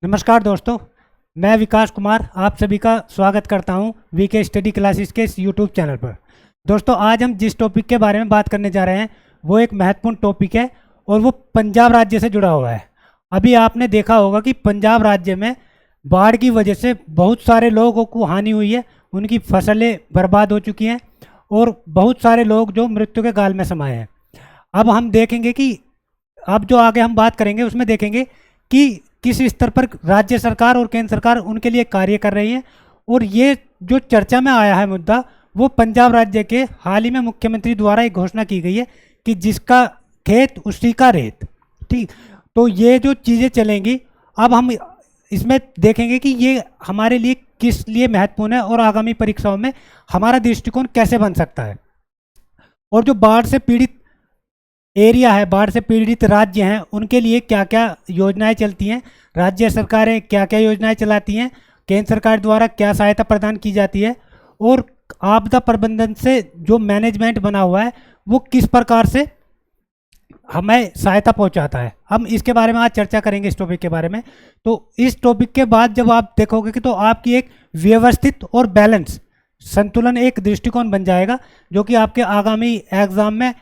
नमस्कार दोस्तों, मैं विकास कुमार आप सभी का स्वागत करता हूं वीके स्टडी क्लासेस के इस यूट्यूब चैनल पर। दोस्तों, आज हम जिस टॉपिक के बारे में बात करने जा रहे हैं वो एक महत्वपूर्ण टॉपिक है और वो पंजाब राज्य से जुड़ा हुआ है। अभी आपने देखा होगा कि पंजाब राज्य में बाढ़ की वजह से बहुत सारे लोगों को हानि हुई है, उनकी फसलें बर्बाद हो चुकी हैं और बहुत सारे लोग जो मृत्यु के गाल में समाये हैं। अब हम देखेंगे कि अब जो आगे हम बात करेंगे उसमें देखेंगे कि किस स्तर पर राज्य सरकार और केंद्र सरकार उनके लिए कार्य कर रही है। और ये जो चर्चा में आया है मुद्दा, वो पंजाब राज्य के हाल ही में मुख्यमंत्री द्वारा एक घोषणा की गई है कि जिसका खेत उसी का रेत। ठीक, तो ये जो चीज़ें चलेंगी, अब हम इसमें देखेंगे कि ये हमारे लिए किस लिए महत्वपूर्ण है और आगामी परीक्षाओं में हमारा दृष्टिकोण कैसे बन सकता है। और जो बाढ़ से पीड़ित एरिया है, बाढ़ से पीड़ित राज्य हैं, उनके लिए क्या क्या योजनाएं चलती हैं, राज्य सरकारें क्या क्या योजनाएं चलाती हैं, केंद्र सरकार द्वारा क्या सहायता प्रदान की जाती है और आपदा प्रबंधन से जो मैनेजमेंट बना हुआ है वो किस प्रकार से हमें सहायता पहुंचाता है। हम इसके बारे में आज चर्चा करेंगे इस टॉपिक के बारे में। तो इस टॉपिक के बाद जब आप देखोगे कि तो आपकी एक व्यवस्थित और बैलेंस संतुलन एक दृष्टिकोण बन जाएगा जो कि आपके आगामी एग्जाम में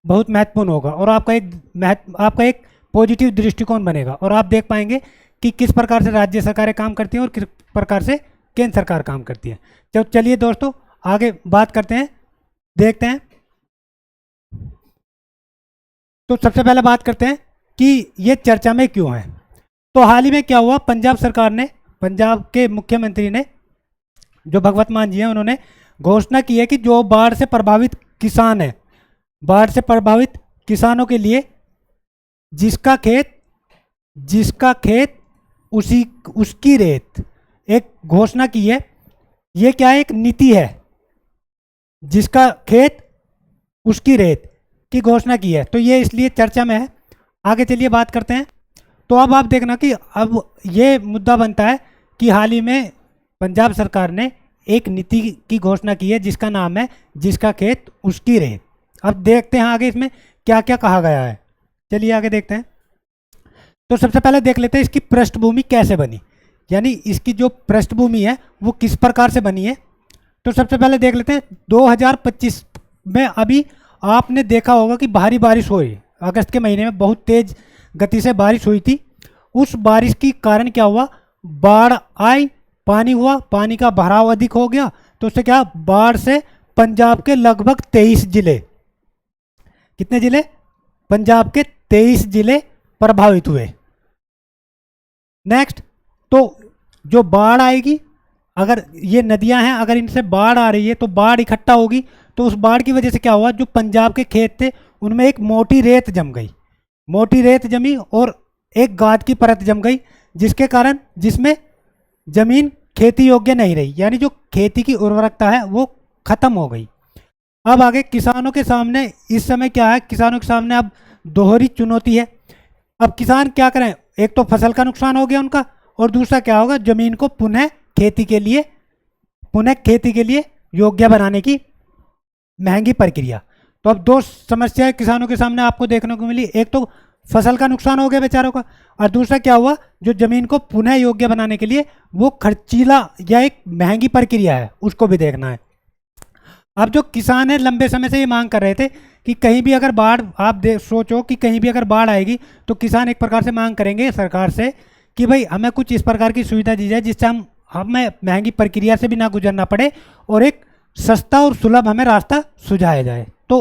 बहुत महत्वपूर्ण होगा और आपका एक पॉजिटिव दृष्टिकोण बनेगा और आप देख पाएंगे कि किस प्रकार से राज्य सरकारें काम करती हैं और किस प्रकार से केंद्र सरकार काम करती है। तो चलिए दोस्तों आगे बात करते हैं, देखते हैं। तो सबसे पहले बात करते हैं कि ये चर्चा में क्यों है। तो हाल ही में क्या हुआ, पंजाब सरकार ने, पंजाब के मुख्यमंत्री ने, जो भगवत मान जी हैं, उन्होंने घोषणा की है कि जो बाढ़ से प्रभावित किसान है, बाढ़ से प्रभावित किसानों के लिए जिसका खेत उसकी रेत, एक घोषणा की है। ये क्या है, एक नीति है, जिसका खेत उसकी रेत की घोषणा की है। तो ये इसलिए चर्चा में है। आगे चलिए बात करते हैं। तो अब आप देखना कि अब ये मुद्दा बनता है कि हाल ही में पंजाब सरकार ने एक नीति की घोषणा की है जिसका नाम है जिसका खेत उसकी रेत। अब देखते हैं आगे इसमें क्या क्या कहा गया है। चलिए आगे देखते हैं। तो सबसे पहले देख लेते हैं इसकी पृष्ठभूमि कैसे बनी, यानी इसकी जो पृष्ठभूमि है वो किस प्रकार से बनी है। तो सबसे पहले देख लेते हैं 2025 में अभी आपने देखा होगा कि भारी बारिश हुई, अगस्त के महीने में बहुत तेज गति से बारिश हुई थी। उस बारिश के कारण क्या हुआ, बाढ़ आई, पानी हुआ, पानी का भराव अधिक हो गया। तो उससे क्या, बाढ़ से पंजाब के लगभग 23 जिले, कितने जिले, पंजाब के 23 जिले प्रभावित हुए। नेक्स्ट, तो जो बाढ़ आएगी, अगर ये नदियां हैं, अगर इनसे बाढ़ आ रही है तो बाढ़ इकट्ठा होगी। तो उस बाढ़ की वजह से क्या हुआ, जो पंजाब के खेत थे उनमें एक मोटी रेत जम गई, मोटी रेत जमी और एक गाद की परत जम गई, जिसके कारण जिसमें जमीन खेती योग्य नहीं रही, यानी जो खेती की उर्वरकता है वो खत्म हो गई। अब आगे किसानों के सामने इस समय क्या है, किसानों के सामने अब दोहरी चुनौती है। अब किसान क्या करें, एक तो फसल का नुकसान हो गया उनका और दूसरा क्या होगा, जमीन को पुनः खेती के लिए योग्य बनाने की महंगी प्रक्रिया। तो अब दो समस्याएं किसानों के सामने आपको देखने को मिली, एक तो फसल का नुकसान हो गया बेचारों का और दूसरा क्या हुआ, जो जमीन को पुनः योग्य बनाने के लिए वो खर्चीला या एक महंगी प्रक्रिया है, उसको भी देखना है। अब जो किसान है लंबे समय से ये मांग कर रहे थे कि कहीं भी अगर बाढ़, आप सोचो कि कहीं भी अगर बाढ़ आएगी तो किसान एक प्रकार से मांग करेंगे सरकार से कि भाई हमें कुछ इस प्रकार की सुविधा दी जाए जिससे हमें महंगी प्रक्रिया से भी ना गुजरना पड़े और एक सस्ता और सुलभ हमें रास्ता सुझाया जाए। तो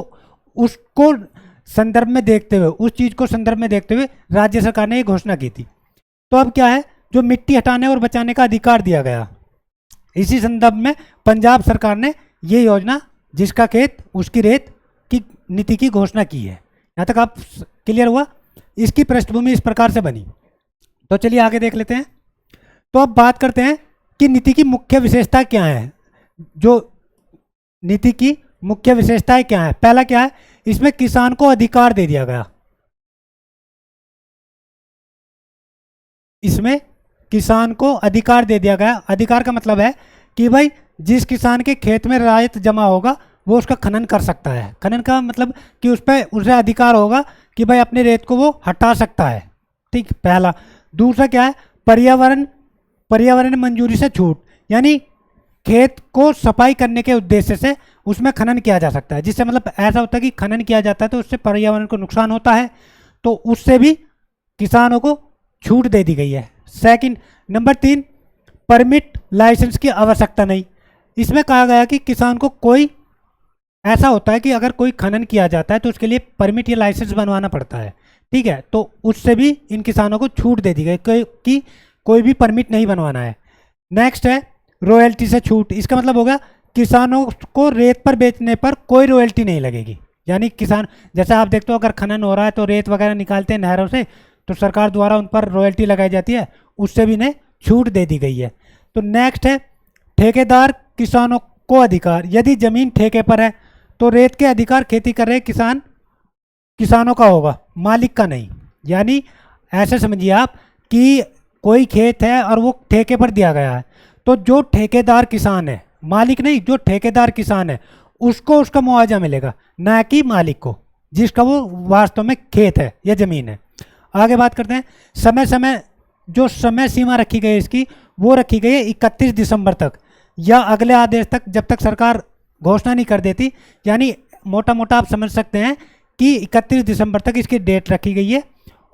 उसको संदर्भ में देखते हुए, उस चीज़ को संदर्भ में देखते हुए राज्य सरकार ने ये घोषणा की थी। तो अब क्या है, जो मिट्टी हटाने और बचाने का अधिकार दिया गया, इसी संदर्भ में पंजाब सरकार ने ये योजना जिसका खेत उसकी रेत की नीति की घोषणा की है। यहाँ तक आप क्लियर हुआ, इसकी पृष्ठभूमि इस प्रकार से बनी। तो चलिए आगे देख लेते हैं। तो अब बात करते हैं कि नीति की मुख्य विशेषता क्या है। जो नीति की मुख्य विशेषताएं क्या है, पहला क्या है, इसमें किसान को अधिकार दे दिया गया। इसमें किसान को अधिकार दे दिया गया। अधिकार का मतलब है कि भाई जिस किसान के खेत में रायत जमा होगा वो उसका खनन कर सकता है। खनन का मतलब कि उस पर उसे अधिकार होगा कि भाई अपने रेत को वो हटा सकता है। ठीक, पहला। दूसरा क्या है, पर्यावरण पर्यावरण मंजूरी से छूट, यानी खेत को सफाई करने के उद्देश्य से उसमें खनन किया जा सकता है, जिससे मतलब ऐसा होता है कि खनन किया जाता है तो उससे पर्यावरण को नुकसान होता है, तो उससे भी किसानों को छूट दे दी गई है। सेकंड, नंबर 3, परमिट लाइसेंस की आवश्यकता नहीं। इसमें कहा गया कि किसान को कोई ऐसा होता है कि अगर कोई खनन किया जाता है तो उसके लिए परमिट या लाइसेंस बनवाना पड़ता है, ठीक है, तो उससे भी इन किसानों को छूट दे दी गई कि कोई भी परमिट नहीं बनवाना है। नेक्स्ट है रॉयल्टी से छूट। इसका मतलब होगा किसानों को रेत पर बेचने पर कोई रॉयल्टी नहीं लगेगी, यानी किसान, जैसे आप देखते हो अगर खनन हो रहा है तो रेत वगैरह निकालते हैं नहरों से, तो सरकार द्वारा उन पर रॉयल्टी लगाई जाती है, उससे भी इन्हें छूट दे दी गई है। तो नेक्स्ट है ठेकेदार किसानों को अधिकार। यदि जमीन ठेके पर है तो रेत के अधिकार खेती कर रहे किसानों का होगा, मालिक का नहीं। यानी ऐसे समझिए आप कि कोई खेत है और वो ठेके पर दिया गया है, तो जो ठेकेदार किसान है, मालिक नहीं, जो ठेकेदार किसान है उसको उसका मुआवजा मिलेगा, ना कि मालिक को जिसका वो वास्तव में खेत है या ज़मीन है। आगे बात करते हैं जो समय सीमा रखी गई है इसकी, वो रखी गई है 31 दिसंबर तक या अगले आदेश तक, जब तक सरकार घोषणा नहीं कर देती। यानी मोटा मोटा आप समझ सकते हैं कि 31 दिसंबर तक इसकी डेट रखी गई है।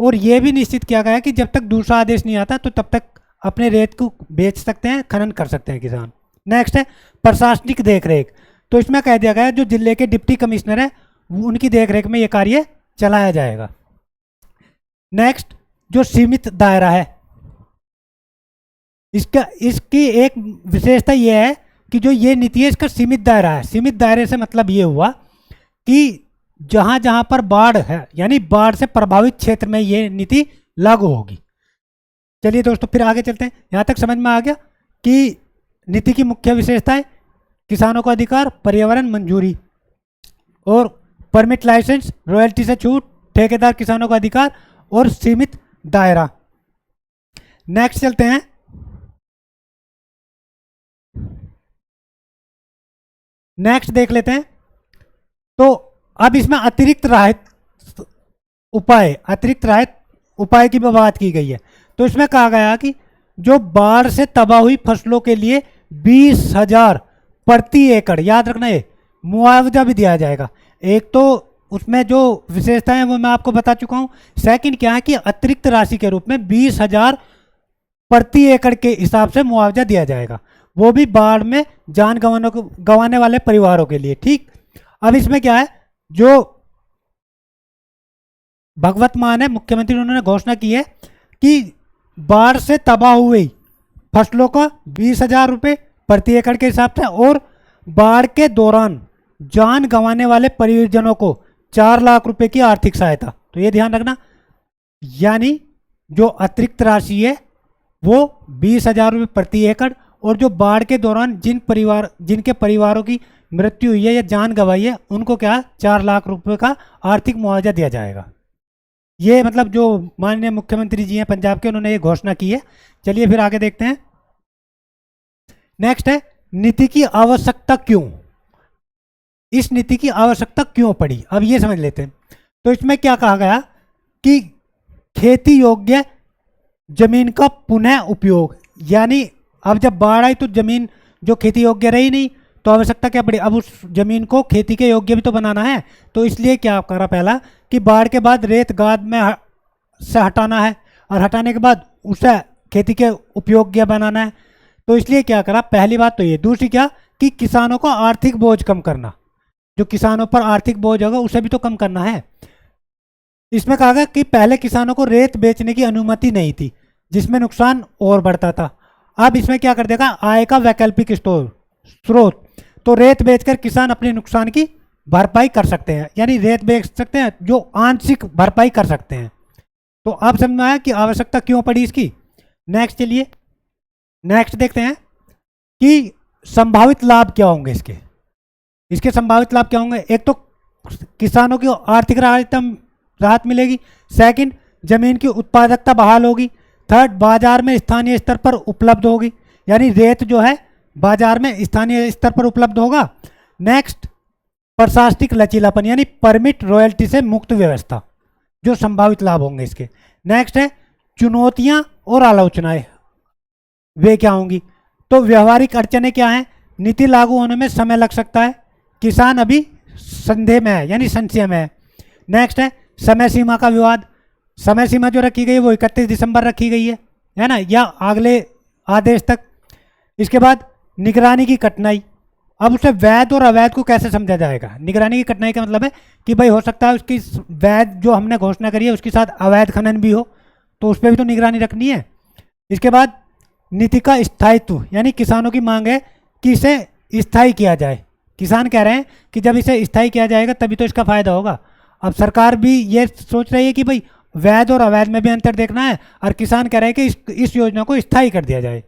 और ये भी निश्चित किया गया है कि जब तक दूसरा आदेश नहीं आता तो तब तक अपने रेत को बेच सकते हैं, खनन कर सकते हैं किसान। नेक्स्ट है प्रशासनिक देखरेख। तो इसमें कह दिया गया है जो जिले के डिप्टी कमिश्नर है उनकी देखरेख में ये कार्य चलाया जाएगा। नेक्स्ट, जो सीमित दायरा है, इसकी एक विशेषता ये है कि जो ये नीति है इसका सीमित दायरा है। सीमित दायरे से मतलब ये हुआ कि जहाँ जहाँ पर बाढ़ है, यानी बाढ़ से प्रभावित क्षेत्र में ये नीति लागू होगी। चलिए दोस्तों फिर आगे चलते हैं। यहाँ तक समझ में आ गया कि नीति की मुख्य विशेषताएं, किसानों का अधिकार, पर्यावरण मंजूरी और परमिट लाइसेंस, रॉयल्टी से छूट, ठेकेदार किसानों का अधिकार और सीमित दायरा। नेक्स्ट चलते हैं। नेक्स्ट देख लेते हैं। तो अब इसमें अतिरिक्त राहत उपाय की भी बात की गई है। तो इसमें कहा गया कि जो बाढ़ से तबाह हुई फसलों के लिए 20,000 प्रति एकड़, याद रखना ये मुआवजा भी दिया जाएगा। एक तो उसमें जो विशेषताएं हैं वो मैं आपको बता चुका हूँ। सेकंड क्या है कि अतिरिक्त राशि के रूप में 20,000 प्रति एकड़ के हिसाब से मुआवजा दिया जाएगा, वो भी बाढ़ में जान गंवाने वाले परिवारों के लिए। ठीक, अब इसमें क्या है, जो भगवत मान है मुख्यमंत्री, उन्होंने घोषणा की है कि बाढ़ से तबाह हुई फसलों का 20,000 रुपये प्रति एकड़ के हिसाब से, और बाढ़ के दौरान जान गंवाने वाले परिजनों को 4 लाख रुपए की आर्थिक सहायता। तो ये ध्यान रखना, यानी जो अतिरिक्त राशि है वो 20,000 रुपये प्रति एकड़, और जो बाढ़ के दौरान जिनके परिवारों की मृत्यु हुई है या जान गंवाई है उनको क्या 4 लाख रुपए का आर्थिक मुआवजा दिया जाएगा। ये मतलब जो माननीय मुख्यमंत्री जी हैं पंजाब के, उन्होंने ये घोषणा की है। चलिए फिर आगे देखते हैं। नेक्स्ट है नीति की आवश्यकता क्यों। इस नीति की आवश्यकता क्यों पड़ी, अब ये समझ लेते हैं। तो इसमें क्या कहा गया कि खेती योग्य जमीन का पुनः उपयोग, यानी अब जब बाढ़ आई तो जमीन जो खेती योग्य रही नहीं, तो आवश्यकता क्या पड़ी, अब उस जमीन को खेती के योग्य भी तो बनाना है। तो इसलिए क्या करा पहला कि बाढ़ के बाद रेत गाद में से हटाना है, और हटाने के बाद उसे खेती के उपयोग्य बनाना है। तो इसलिए क्या करा, पहली बात तो ये। दूसरी क्या कि किसानों को आर्थिक बोझ कम करना, जो किसानों पर आर्थिक बोझ होगा उसे भी तो कम करना है। इसमें कहा गया कि पहले किसानों को रेत बेचने की अनुमति नहीं थी, जिसमें नुकसान और बढ़ता था। अब इसमें क्या कर देगा, आय का वैकल्पिक स्रोत। तो रेत बेचकर किसान अपने नुकसान की भरपाई कर सकते हैं, यानी रेत बेच सकते हैं जो आंशिक भरपाई कर सकते हैं। तो अब समझ में आया कि आवश्यकता क्यों पड़ी इसकी। नेक्स्ट चलिए, नेक्स्ट देखते हैं कि संभावित लाभ क्या होंगे इसके संभावित लाभ क्या होंगे। एक तो किसानों की आर्थिक राहत मिलेगी। सेकंड, जमीन की उत्पादकता बहाल होगी। थर्ड, बाजार में स्थानीय स्तर पर उपलब्ध होगी, यानी रेत जो है बाजार में स्थानीय स्तर पर उपलब्ध होगा। नेक्स्ट, प्रशासनिक लचीलापन, यानी परमिट रॉयल्टी से मुक्त व्यवस्था, जो संभावित लाभ होंगे इसके। नेक्स्ट है चुनौतियां और आलोचनाएं। वे क्या होंगी। तो व्यवहारिक अड़चनें क्या हैं, नीति लागू होने में समय लग सकता है, किसान अभी संदेह में है यानी संशय में है। नेक्स्ट है समय सीमा का विवाद, समय सीमा जो रखी गई है वो 31 दिसंबर रखी गई है ना, या अगले आदेश तक। इसके बाद निगरानी की कठिनाई, अब उसे वैध और अवैध को कैसे समझा जाएगा। निगरानी की कठिनाई का मतलब है कि भाई हो सकता है उसकी वैध जो हमने घोषणा करी है उसके साथ अवैध खनन भी हो, तो उस पर भी तो निगरानी रखनी है। इसके बाद नीति का स्थायित्व, यानी किसानों की मांग है कि इसे स्थायी किया जाए। किसान कह रहे हैं कि जब इसे स्थायी किया जाएगा तभी तो इसका फायदा होगा। अब सरकार भी ये सोच रही है कि भाई वैध और अवैध में भी अंतर देखना है, और किसान कह रहे हैं कि इस योजना को स्थायी कर दिया जाए।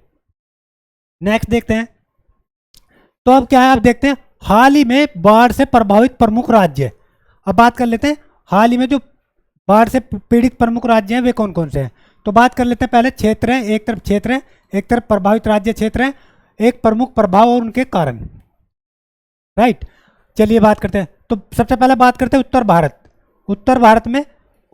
नेक्स्ट देखते हैं, तो अब क्या है, अब देखते हैं हाल ही में बाढ़ से प्रभावित प्रमुख राज्य। अब बात कर लेते हैं हाल ही में जो बाढ़ से पीड़ित प्रमुख राज्य हैं वे कौन कौन से हैं। तो बात कर लेते हैं पहले क्षेत्र है, एक तरफ क्षेत्र है, एक तरफ प्रभावित राज्य क्षेत्र है, एक प्रमुख प्रभाव और उनके कारण। राइट, चलिए बात करते हैं। तो सबसे पहले बात करते हैं उत्तर भारत। उत्तर भारत में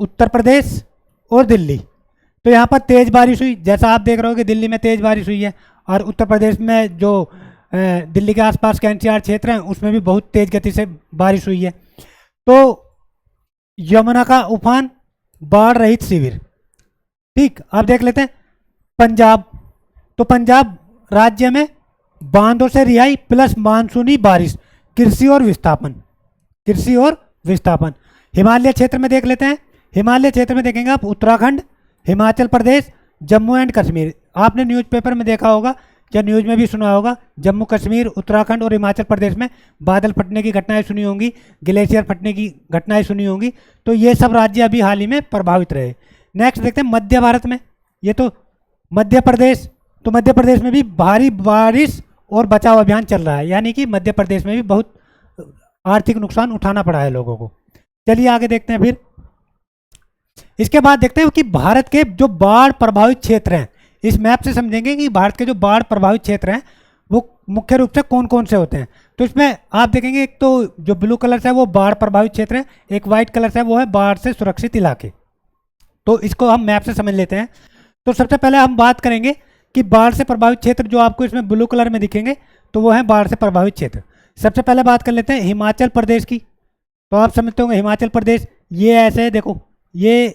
उत्तर प्रदेश और दिल्ली। तो यहाँ पर तेज़ बारिश हुई, जैसा आप देख रहे हो कि दिल्ली में तेज़ बारिश हुई है, और उत्तर प्रदेश में जो दिल्ली के आसपास के एनसीआर क्षेत्र हैं उसमें भी बहुत तेज़ गति से बारिश हुई है। तो यमुना का उफान, बाढ़ रहित शिविर। ठीक, अब देख लेते हैं पंजाब। तो पंजाब राज्य में बांधों से रिहाई प्लस मानसूनी बारिश, कृषि और विस्थापन, कृषि और विस्थापन। हिमालय क्षेत्र में देख लेते हैं, हिमालय क्षेत्र में देखेंगे आप उत्तराखंड, हिमाचल प्रदेश, जम्मू एंड कश्मीर। आपने न्यूज़पेपर में देखा होगा या न्यूज़ में भी सुना होगा, जम्मू कश्मीर, उत्तराखंड और हिमाचल प्रदेश में बादल फटने की घटनाएं सुनी होंगी, ग्लेशियर फटने की घटनाएं सुनी होंगी। तो ये सब राज्य अभी हाल ही में प्रभावित रहे। नेक्स्ट देखते हैं मध्य भारत में, ये तो मध्य प्रदेश। तो मध्य प्रदेश में भी भारी बारिश और बचाव अभियान चल रहा है, यानी कि मध्य प्रदेश में भी बहुत आर्थिक नुकसान उठाना पड़ा है लोगों को। चलिए आगे देखते हैं फिर। इसके बाद देखते हैं कि भारत के जो बाढ़ प्रभावित क्षेत्र हैं, इस मैप से समझेंगे कि भारत के जो बाढ़ प्रभावित क्षेत्र हैं वो मुख्य रूप से कौन कौन से होते हैं। तो इसमें आप देखेंगे एक तो जो ब्लू कलर से है वो बाढ़ प्रभावित क्षेत्र है, एक वाइट कलर से है वो है बाढ़ से सुरक्षित इलाके। तो इसको हम मैप से समझ लेते हैं। तो सबसे पहले हम बात करेंगे कि बाढ़ से प्रभावित क्षेत्र जो आपको इसमें ब्लू कलर में दिखेंगे तो वो है बाढ़ से प्रभावित क्षेत्र। सबसे पहले बात कर लेते हैं हिमाचल प्रदेश की। तो आप समझते होंगे हिमाचल प्रदेश ये ऐसे है, देखो ये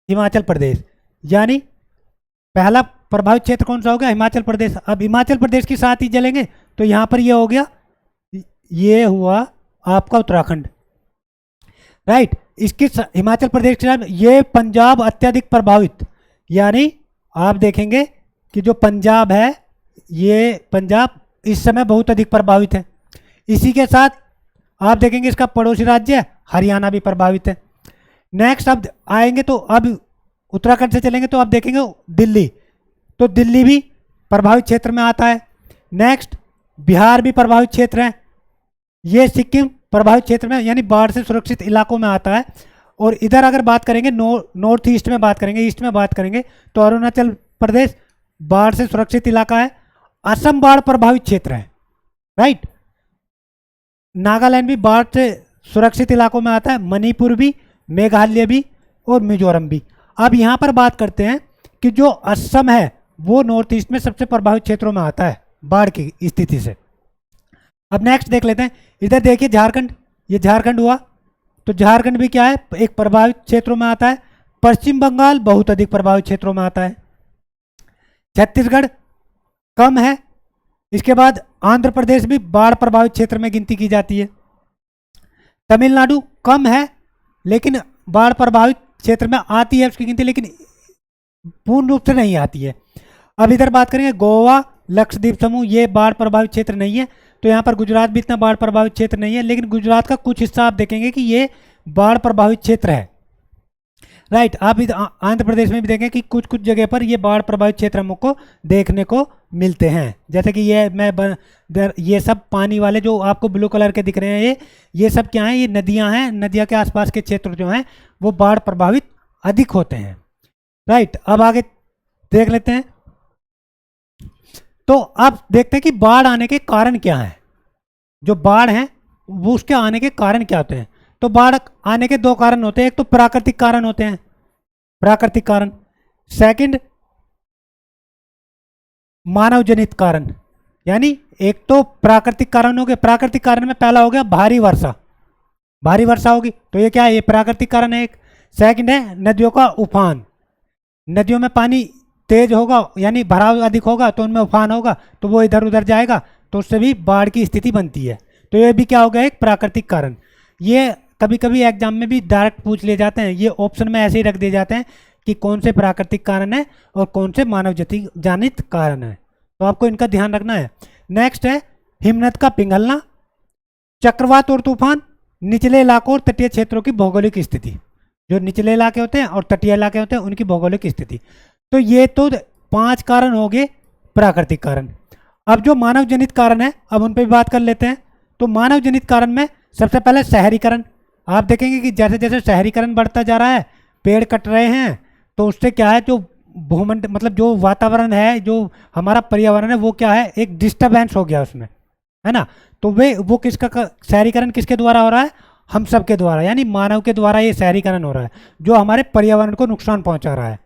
हिमाचल प्रदेश, यानी पहला प्रभावित क्षेत्र कौन सा हो गया, हिमाचल प्रदेश। अब हिमाचल प्रदेश के साथ ही चलेंगे तो यहाँ पर ये हो गया, ये हुआ आपका उत्तराखंड। राइट, इसके हिमाचल प्रदेश के साथ ये पंजाब अत्यधिक प्रभावित, यानी आप देखेंगे कि जो पंजाब है ये पंजाब इस समय बहुत अधिक प्रभावित है। इसी के साथ आप देखेंगे इसका पड़ोसी राज्य हरियाणा भी प्रभावित है। नेक्स्ट अब आएंगे तो अब उत्तराखंड से चलेंगे तो आप देखेंगे दिल्ली, तो दिल्ली भी प्रभावित क्षेत्र में आता है। नेक्स्ट बिहार भी प्रभावित क्षेत्र है, ये सिक्किम प्रभावित क्षेत्र में यानी बाढ़ से सुरक्षित इलाकों में आता है। और इधर अगर बात करेंगे नॉर्थ ईस्ट में बात करेंगे, ईस्ट में बात करेंगे तो अरुणाचल प्रदेश बाढ़ से सुरक्षित इलाका है। असम बाढ़ प्रभावित क्षेत्र है। राइट, नागालैंड भी बाढ़ से सुरक्षित इलाकों में आता है, मणिपुर भी, मेघालय भी और मिजोरम भी। अब यहाँ पर बात करते हैं कि जो असम है वो नॉर्थ ईस्ट में सबसे प्रभावित क्षेत्रों में आता है बाढ़ की स्थिति से। अब नेक्स्ट देख लेते हैं, इधर देखिए झारखंड, ये झारखंड हुआ, तो झारखंड भी क्या है, एक प्रभावित क्षेत्रों में आता है। पश्चिम बंगाल बहुत अधिक प्रभावित क्षेत्रों में आता है। छत्तीसगढ़ कम है। इसके बाद आंध्र प्रदेश भी बाढ़ प्रभावित क्षेत्र में गिनती की जाती है। तमिलनाडु कम है लेकिन बाढ़ प्रभावित क्षेत्र में आती है उसकी गिनती, लेकिन पूर्ण रूप से नहीं आती है। अब इधर बात करेंगे गोवा, लक्षद्वीप समूह, ये बाढ़ प्रभावित क्षेत्र नहीं है। तो यहाँ पर गुजरात भी इतना बाढ़ प्रभावित क्षेत्र नहीं है, लेकिन गुजरात का कुछ हिस्सा आप देखेंगे कि ये बाढ़ प्रभावित क्षेत्र है। राइट, आप आंध्र प्रदेश में भी देखें कि कुछ कुछ जगह पर ये बाढ़ प्रभावित क्षेत्र हमको देखने को मिलते हैं। जैसे कि ये सब पानी वाले जो आपको ब्लू कलर के दिख रहे हैं ये सब क्या हैं, ये नदियां हैं। नदियां के आसपास के क्षेत्र जो हैं वो बाढ़ प्रभावित अधिक होते हैं। राइट, अब आगे देख लेते हैं। तो अब देखते हैं कि बाढ़ आने के कारण क्या हैं। जो बाढ़ हैं वो उसके आने के कारण क्या होते हैं। तो बाढ़ आने के दो कारण होते हैं, एक तो प्राकृतिक कारण होते हैं, प्राकृतिक कारण। सेकंड मानव जनित कारण, यानी एक तो प्राकृतिक कारण हो गए। प्राकृतिक कारण में पहला हो गया भारी वर्षा, भारी वर्षा होगी तो ये क्या है, ये प्राकृतिक कारण है एक। सेकंड है नदियों का उफान, नदियों में पानी तेज होगा यानी भराव अधिक होगा तो उनमें उफान होगा, तो वो इधर उधर जाएगा तो उससे भी बाढ़ की स्थिति बनती है। तो ये भी क्या हो गया, एक प्राकृतिक कारण। ये कभी कभी एग्जाम में भी डायरेक्ट पूछ लिए जाते हैं, ये ऑप्शन में ऐसे ही रख दिए जाते हैं कि कौन से प्राकृतिक कारण है और कौन से मानव जनित कारण है, तो आपको इनका ध्यान रखना है। नेक्स्ट है हिमनद का पिघलना, चक्रवात और तूफान, निचले इलाकों और तटीय क्षेत्रों की भौगोलिक स्थिति। जो निचले इलाके होते हैं और तटीय इलाके होते हैं उनकी भौगोलिक स्थिति। तो ये तो 5 कारण हो गए प्राकृतिक कारण। अब जो मानव जनित कारण है अब उन पर भी बात कर लेते हैं। तो मानव जनित कारण में सबसे पहले शहरीकरण। आप देखेंगे कि जैसे जैसे शहरीकरण बढ़ता जा रहा है, पेड़ कट रहे हैं, तो उससे क्या है, जो भूमंड मतलब जो वातावरण है, जो हमारा पर्यावरण है, वो क्या है, एक डिस्टर्बेंस हो गया उसमें, है ना। तो वो किसका शहरीकरण किसके द्वारा हो रहा है, हम सब के द्वारा, यानी मानव के द्वारा ये शहरीकरण हो रहा है, जो हमारे पर्यावरण को नुकसान पहुंचा रहा है।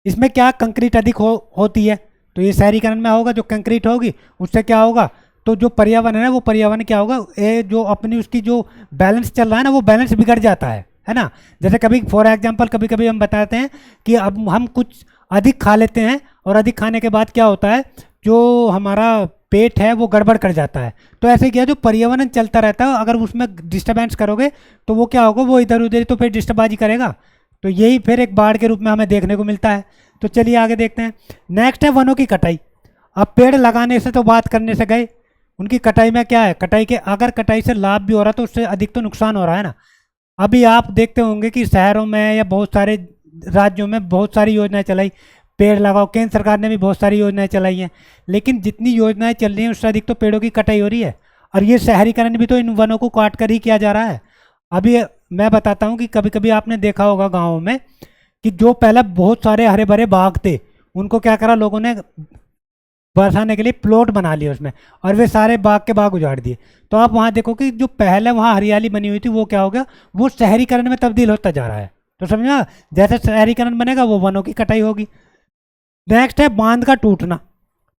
इसमें क्या कंक्रीट अधिक होती है, तो ये शहरीकरण में होगा। जो कंक्रीट होगी उससे क्या होगा, तो जो पर्यावरण है वो पर्यावरण क्या होगा, ये जो अपनी उसकी जो बैलेंस चल रहा है ना, वो बैलेंस बिगड़ जाता है ना। जैसे कभी फॉर एग्जांपल कभी कभी हम बताते हैं कि अब हम कुछ अधिक खा लेते हैं और अधिक खाने के बाद क्या होता है, जो हमारा पेट है वो गड़बड़ कर जाता है। तो ऐसे क्या, जो पर्यावरण चलता रहता है, अगर उसमें डिस्टर्बेंस करोगे तो वो क्या होगा, वो इधर उधर तो फिर डिस्टर्बाजी करेगा। तो यही फिर एक बाढ़ के रूप में हमें देखने को मिलता है। तो चलिए आगे देखते हैं। नेक्स्ट है वनों की कटाई। अब पेड़ लगाने से तो बात करने से गए, उनकी कटाई में क्या है, कटाई के अगर कटाई से लाभ भी हो रहा है तो उससे अधिक तो नुकसान हो रहा है ना। अभी आप देखते होंगे कि शहरों में या बहुत सारे राज्यों में बहुत सारी योजनाएं चलाई, पेड़ लगाओ, केंद्र सरकार ने भी बहुत सारी योजनाएं चलाई हैं, लेकिन जितनी योजनाएं चल रही हैं उससे अधिक तो पेड़ों की कटाई हो रही है। और ये शहरीकरण भी तो इन वनों को काट कर ही किया जा रहा है। अभी मैं बताता हूँ कि कभी कभी आपने देखा होगा गाँव में कि जो पहले बहुत सारे हरे भरे बाग थे, उनको क्या करा लोगों ने, बरसाने के लिए प्लॉट बना लिए उसमें, और वे सारे बाग के बाग उजाड़ दिए। तो आप वहाँ देखो कि जो पहले वहाँ हरियाली बनी हुई थी वो क्या हो गया, वो शहरीकरण में तब्दील होता जा रहा है। तो समझा, जैसे शहरीकरण बनेगा वो वनों की कटाई होगी। नेक्स्ट है बांध का टूटना।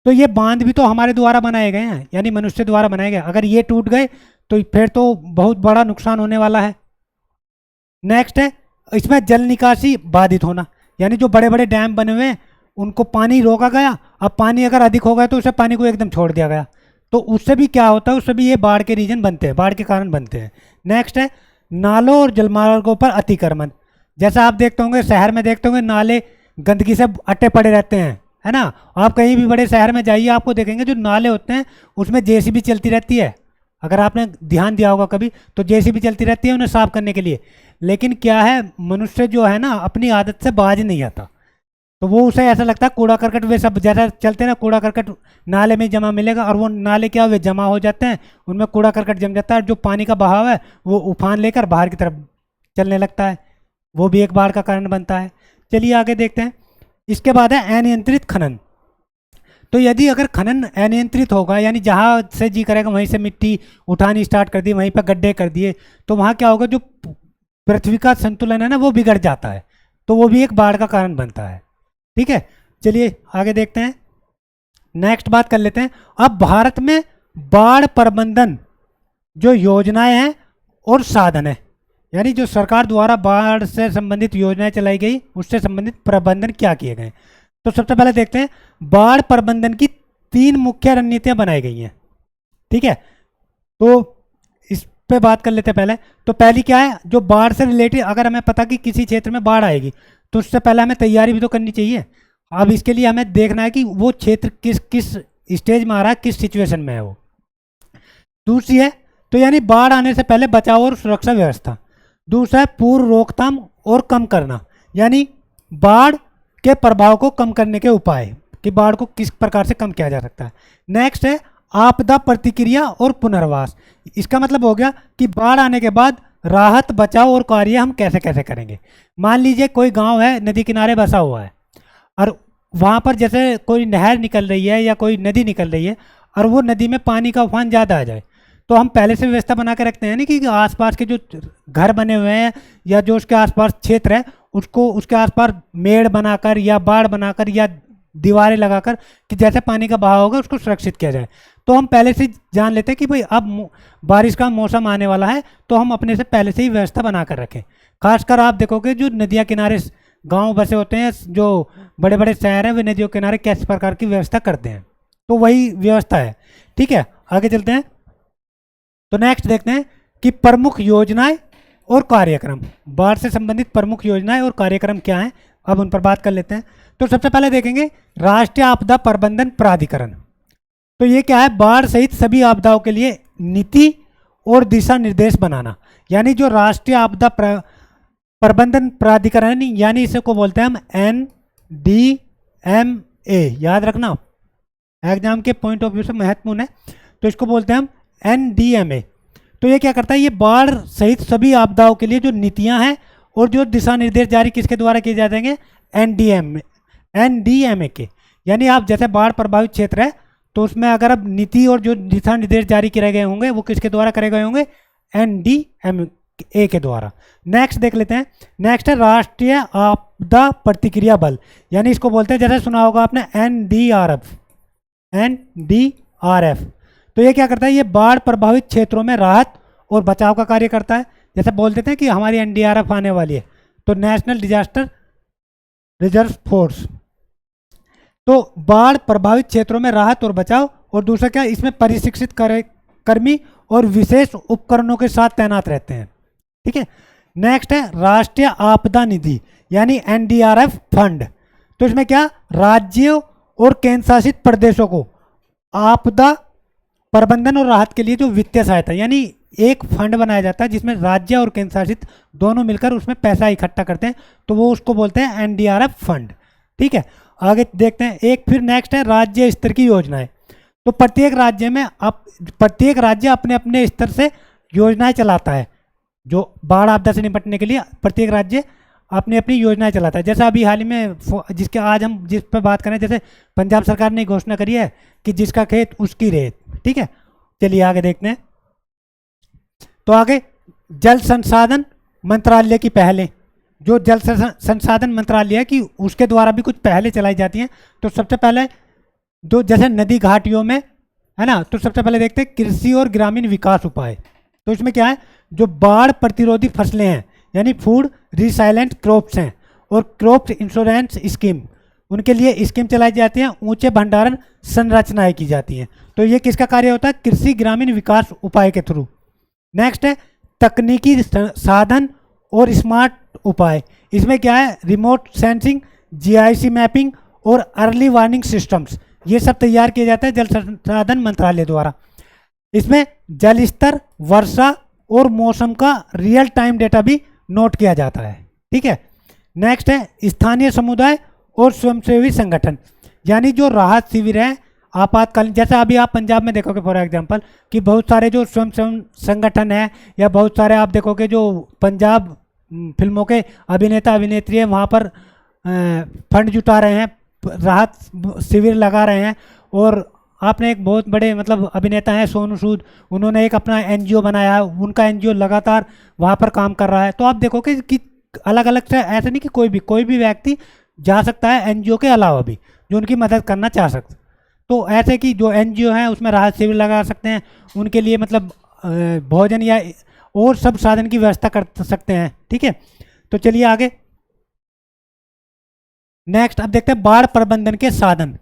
तो ये बांध भी तो हमारे द्वारा बनाए गए हैं, यानी मनुष्य द्वारा बनाए गए। अगर ये टूट गए तो फिर तो बहुत बड़ा नुकसान होने वाला है। नेक्स्ट है इसमें जल निकासी बाधित होना, यानी जो बड़े बड़े डैम बने हुए हैं उनको पानी रोका गया, अब पानी अगर अधिक हो गया तो उसे पानी को एकदम छोड़ दिया गया, तो उससे भी क्या होता है, उससे भी ये बाढ़ के रीजन बनते हैं, बाढ़ के कारण बनते हैं। नेक्स्ट है नालों और जलमार्गों पर अतिक्रमण। जैसा आप देखते होंगे शहर में, देखते होंगे नाले गंदगी से अट्टे पड़े रहते हैं, है ना। आप कहीं भी बड़े शहर में जाइए, आपको देखेंगे जो नाले होते हैं उसमें जेसीबी चलती रहती है। अगर आपने ध्यान दिया होगा कभी, तो जेसीबी चलती रहती है उन्हें साफ करने के लिए। लेकिन क्या है, मनुष्य जो है ना अपनी आदत से बाज नहीं आता, तो वो उसे ऐसा लगता है कूड़ा करकट वे सब जैसा चलते हैं ना, कूड़ा करकट नाले में जमा मिलेगा, और वो नाले क्या वे जमा हो जाते हैं, उनमें कूड़ा करकट जम जाता है, जो पानी का बहाव है वो उफान लेकर बाहर की तरफ चलने लगता है, वो भी एक बाढ़ का कारण बनता है। चलिए आगे देखते हैं। इसके बाद है अनियंत्रित खनन। तो यदि अगर खनन अनियंत्रित होगा, यानी जहाँ से जी करेगा वहीं से मिट्टी उठानी स्टार्ट कर दी, वहीं पर गड्ढे कर दिए, तो वहाँ क्या होगा, जो पृथ्वी का संतुलन है ना वो बिगड़ जाता है, तो वो भी एक बाढ़ का कारण बनता है। ठीक है, चलिए आगे देखते हैं। नेक्स्ट बात कर लेते हैं। अब भारत में बाढ़ प्रबंधन जो योजनाएं हैं और साधन है, यानी जो सरकार द्वारा बाढ़ से संबंधित योजनाएं चलाई गई उससे संबंधित प्रबंधन क्या किए गए। तो सबसे पहले देखते हैं, बाढ़ प्रबंधन की 3 मुख्य रणनीतियां बनाई गई हैं। ठीक है, तो इस पे बात कर लेते हैं पहले। तो पहली क्या है, जो बाढ़ से रिलेटेड, अगर हमें पता कि किसी क्षेत्र में बाढ़ आएगी तो उससे पहले हमें तैयारी भी तो करनी चाहिए। अब इसके लिए हमें देखना है कि वो क्षेत्र किस किस स्टेज में आ रहा है, किस सिचुएशन में है वो। दूसरी है, तो यानी बाढ़ आने से पहले बचाव और सुरक्षा व्यवस्था। दूसरा है पूर्व रोकथाम और कम करना, यानी बाढ़ के प्रभाव को कम करने के उपाय, कि बाढ़ को किस प्रकार से कम किया जा सकता है। नेक्स्ट है आपदा प्रतिक्रिया और पुनर्वास। इसका मतलब हो गया कि बाढ़ आने के बाद राहत बचाव और कार्य हम कैसे कैसे करेंगे। मान लीजिए कोई गांव है नदी किनारे बसा हुआ है, और वहाँ पर जैसे कोई नहर निकल रही है या कोई नदी निकल रही है, और वो नदी में पानी का उफान ज़्यादा आ जाए, तो हम पहले से व्यवस्था बना के रखते हैं नहीं कि आसपास के जो घर बने हुए हैं या जो उसके आसपास क्षेत्र है उसको उसके आसपास मेड़ बनाकर या बाड़ बनाकर या दीवारें लगाकर कि जैसे पानी का बहाव होगा उसको सुरक्षित किया जाए। तो हम पहले से जान लेते हैं कि भाई अब बारिश का मौसम आने वाला है, तो हम अपने से पहले से ही व्यवस्था बना कर रखें। खासकर आप देखोगे जो नदियाँ किनारे गांव बसे होते हैं, जो बड़े बड़े शहर हैं, वे नदियों किनारे किस प्रकार की व्यवस्था करते हैं, तो वही व्यवस्था है। ठीक है, आगे चलते हैं। तो नेक्स्ट देखते हैं कि प्रमुख योजनाएं और कार्यक्रम, बाढ़ से संबंधित प्रमुख योजनाएं और कार्यक्रम क्या हैं, अब उन पर बात कर लेते हैं। तो सबसे पहले देखेंगे राष्ट्रीय आपदा प्रबंधन प्राधिकरण। तो ये क्या है, बाढ़ सहित सभी आपदाओं के लिए नीति और दिशा निर्देश बनाना। यानी जो राष्ट्रीय आपदा प्रबंधन प्राधिकरण, यानी इसे को बोलते हैं हम NDMA, याद रखना एग्जाम के पॉइंट ऑफ व्यू से महत्वपूर्ण है। तो इसको बोलते हैं हम NDMA। तो ये क्या करता है, ये बाढ़ सहित सभी आपदाओं के लिए जो नीतियां हैं और जो दिशा निर्देश जारी किसके द्वारा किए जाएंगे, NDMA के। यानी आप जैसे बाढ़ प्रभावित क्षेत्र है तो उसमें अगर अब नीति और जो दिशा निर्देश जारी किए गए होंगे वो किसके द्वारा करे गए होंगे, NDMA के द्वारा। नेक्स्ट देख लेते हैं। नेक्स्ट है राष्ट्रीय आपदा प्रतिक्रिया बल, यानी इसको बोलते हैं, जैसे सुना होगा आपने NDRF। तो ये क्या करता है, ये बाढ़ प्रभावित क्षेत्रों में राहत और बचाव का कार्य करता है। जैसे बोल देते हैं कि हमारी NDRF आने वाली है, तो नेशनल डिजास्टर रिजर्व फोर्स। तो बाढ़ प्रभावित क्षेत्रों में राहत और बचाव, और दूसरा क्या, इसमें प्रशिक्षित कर्मी और विशेष उपकरणों के साथ तैनात रहते हैं। ठीक है, नेक्स्ट है राष्ट्रीय आपदा निधि, यानी NDRF फंड। तो इसमें क्या, राज्यों और केंद्र शासित प्रदेशों को आपदा प्रबंधन और राहत के लिए जो वित्तीय सहायता, यानी एक फंड बनाया जाता है जिसमें राज्य और केंद्र शासित दोनों मिलकर उसमें पैसा इकट्ठा करते हैं, तो वो उसको बोलते हैं NDRF फंड। ठीक है, आगे देखते हैं। एक फिर नेक्स्ट है राज्य स्तर की योजनाएं। तो प्रत्येक राज्य अपने अपने स्तर से योजनाएं चलाता है, जो बाढ़ आपदा से निपटने के लिए प्रत्येक राज्य अपनी अपनी योजनाएं चलाता है। जैसे अभी हाल ही में जिसके आज हम जिस पर बात करें, जैसे पंजाब सरकार ने घोषणा करी है कि जिसका खेत उसकी रेत। ठीक है, चलिए आगे देखते हैं। तो आगे जल संसाधन मंत्रालय की पहलें, जो जल संसाधन मंत्रालय है कि उसके द्वारा भी कुछ पहले चलाई जाती हैं। तो सबसे पहले जो जैसे नदी घाटियों में है ना, तो सबसे पहले देखते हैं कृषि और ग्रामीण विकास उपाय। तो इसमें क्या है, जो बाढ़ प्रतिरोधी फसलें हैं, यानी फूड रिसाइलेंट क्रॉप्स हैं, और क्रॉप इंश्योरेंस स्कीम, उनके लिए स्कीम चलाई जाती है। ऊंचे भंडारण संरचनाएं की जाती हैं। तो ये किसका कार्य होता है, कृषि ग्रामीण विकास उपाय के थ्रू। नेक्स्ट है तकनीकी साधन और स्मार्ट उपाय। इसमें क्या है, रिमोट सेंसिंग, GIS मैपिंग और अर्ली वार्निंग सिस्टम्स, ये सब तैयार किए जाते हैं जल संसाधन मंत्रालय द्वारा। इसमें जल स्तर, वर्षा और मौसम का रियल टाइम डेटा भी नोट किया जाता है। ठीक है, नेक्स्ट है स्थानीय समुदाय और स्वयंसेवी संगठन, यानी जो राहत शिविर है आपातकालीन, जैसे अभी आप पंजाब में देखोगे फॉर एग्जांपल कि बहुत सारे जो स्वयं संगठन है, या बहुत सारे आप देखोगे जो पंजाब फिल्मों के अभिनेता अभिनेत्री है, वहाँ पर फंड जुटा रहे हैं, राहत शिविर लगा रहे हैं। और आपने एक बहुत बड़े मतलब अभिनेता हैं सोनू सूद, उन्होंने एक अपना NGO बनाया है, उनका NGO लगातार वहाँ पर काम कर रहा है। तो आप देखोगे कि अलग अलग से, ऐसा नहीं कि कोई भी व्यक्ति जा सकता है NGO के अलावा भी, जो उनकी मदद करना चाह सकता। तो ऐसे कि जो NGO हैं उसमें राहत शिविर लगा सकते हैं, उनके लिए मतलब भोजन या और सब साधन की व्यवस्था कर सकते हैं। ठीक है, तो चलिए आगे नेक्स्ट अब देखते हैं बाढ़ प्रबंधन के साधन।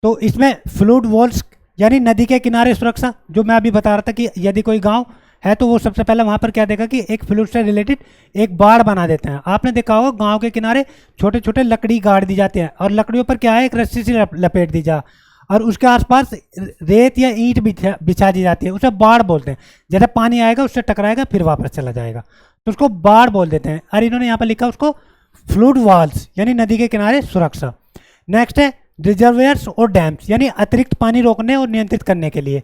तो इसमें फ्लूड वॉल्स, यानी नदी के किनारे सुरक्षा, जो मैं अभी बता रहा था कि यदि कोई गांव है तो वो सबसे पहले वहाँ पर क्या देखा कि एक फ्लूड से रिलेटेड एक बाढ़ बना देते हैं। आपने देखा होगा गांव के किनारे छोटे छोटे लकड़ी गाड़ दी जाती है, और लकड़ियों पर क्या है, एक रस्सी से लपेट दी जा, और उसके आसपास रेत या ईंट बिछा दी जाती है। उसे बाढ़ बोलते हैं। जैसे पानी आएगा उससे टकराएगा फिर वापस चला जाएगा, तो उसको बाढ़ बोल देते हैं। और इन्होंने यहाँ पर लिखा उसको फ्लूड वॉल्स, यानी नदी के किनारे सुरक्षा। नेक्स्ट है रिजर्वेयर्स और डैम्स, यानी अतिरिक्त पानी रोकने और नियंत्रित करने के लिए।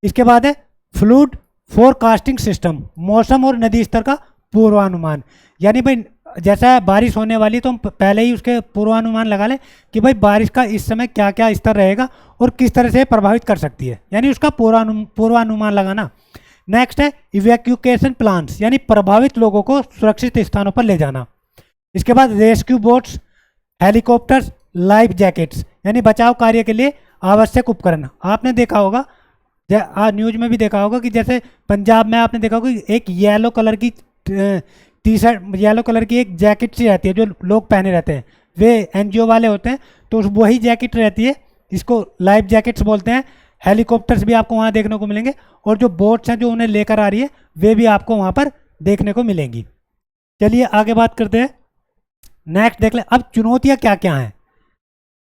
इसके बाद है फ्लूड फोरकास्टिंग सिस्टम, मौसम और नदी स्तर का पूर्वानुमान, यानी भाई जैसा बारिश होने वाली तो हम पहले ही उसके पूर्वानुमान लगा लें कि भाई बारिश का इस समय क्या क्या स्तर रहेगा और किस तरह से प्रभावित कर सकती है, यानी उसका पूर्वानुमान लगाना। नेक्स्ट है इवैक्यूएशन प्लान्स, यानी प्रभावित लोगों को सुरक्षित स्थानों पर ले जाना। इसके बाद rescue boats, helicopters life jackets यानी बचाव कार्य के लिए आवश्यक उपकरण। आपने देखा होगा, न्यूज में भी देखा होगा कि जैसे पंजाब में आपने देखा होगा कि एक येलो कलर की टी शर्ट, येलो कलर की एक जैकेट सी रहती है जो लोग पहने रहते हैं, वे एनजीओ वाले होते हैं, तो वही जैकेट रहती है, इसको लाइफ जैकेट्स बोलते हैं। हेलीकॉप्टर्स भी आपको वहाँ देखने को मिलेंगे, और जो बोट्स हैं जो उन्हें लेकर आ रही है वे भी आपको वहाँ पर देखने को मिलेंगी। चलिए आगे बात करते हैं, नेक्स्ट देख लें अब चुनौतियाँ क्या क्या हैं।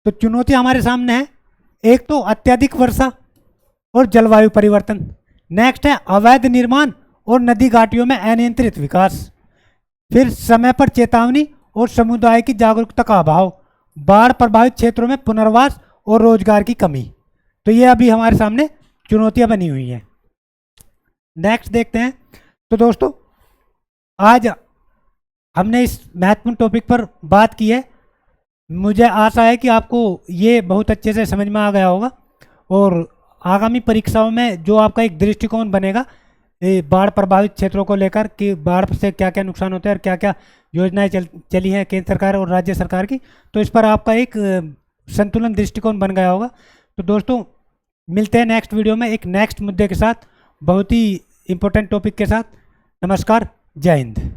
तो चुनौतियाँ हमारे सामने हैं, एक तो अत्यधिक वर्षा और जलवायु परिवर्तन, नेक्स्ट है अवैध निर्माण और नदी घाटियों में अनियंत्रित विकास, फिर समय पर चेतावनी और समुदाय की जागरूकता का अभाव, बाढ़ प्रभावित क्षेत्रों में पुनर्वास और रोजगार की कमी। तो ये अभी हमारे सामने चुनौतियां बनी हुई हैं। नेक्स्ट देखते हैं। तो दोस्तों आज हमने इस महत्वपूर्ण टॉपिक पर बात की है, मुझे आशा है कि आपको ये बहुत अच्छे से समझ में आ गया होगा, और आगामी परीक्षाओं में जो आपका एक दृष्टिकोण बनेगा बाढ़ प्रभावित क्षेत्रों को लेकर कि बाढ़ से क्या क्या नुकसान होते हैं और क्या क्या योजनाएं चली हैं केंद्र सरकार और राज्य सरकार की, तो इस पर आपका एक संतुलन दृष्टिकोण बन गया होगा। तो दोस्तों मिलते हैं नेक्स्ट वीडियो में एक नेक्स्ट मुद्दे के साथ, बहुत ही इम्पोर्टेंट टॉपिक के साथ। नमस्कार, जय हिंद।